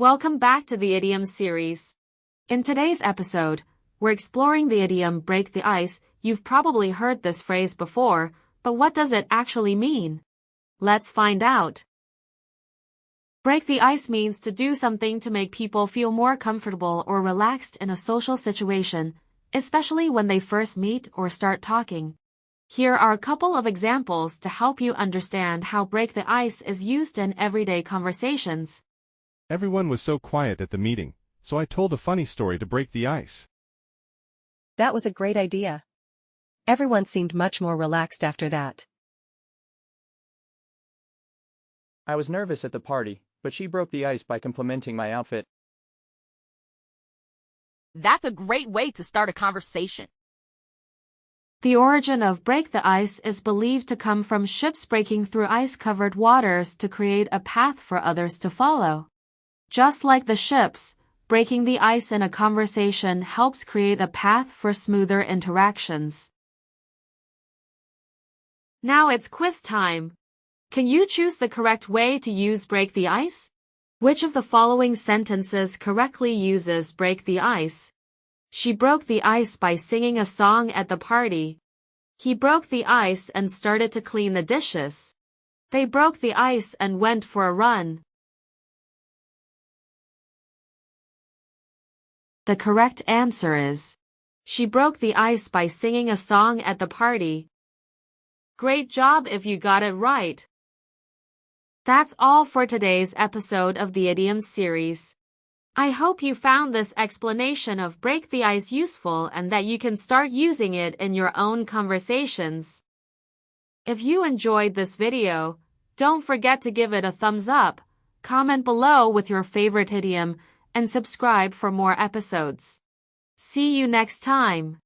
Welcome back to the idiom series. In today's episode, we're exploring the idiom break the ice. You've probably heard this phrase before, but what does it actually mean? Let's find out. Break the ice means to do something to make people feel more comfortable or relaxed in a social situation, especially when they first meet or start talking. Here are a couple of examples to help you understand how break the ice is used in everyday conversations. Everyone was so quiet at the meeting, so I told a funny story to break the ice. That was a great idea. Everyone seemed much more relaxed after that. I was nervous at the party, but she broke the ice by complimenting my outfit. That's a great way to start a conversation. The origin of break the ice is believed to come from ships breaking through ice-covered waters to create a path for others to follow. Just like the ships, breaking the ice in a conversation helps create a path for smoother interactions. Now it's quiz time. Can you choose the correct way to use break the ice? Which of the following sentences correctly uses break the ice? She broke the ice by singing a song at the party. He broke the ice and started to clean the dishes. They broke the ice and went for a run. The correct answer is, she broke the ice by singing a song at the party. Great job if you got it right. That's all for today's episode of the Idioms series. I hope you found this explanation of break the ice useful and that you can start using it in your own conversations. If you enjoyed this video, don't forget to give it a thumbs up, comment below with your favorite idiom, and subscribe for more episodes. See you next time.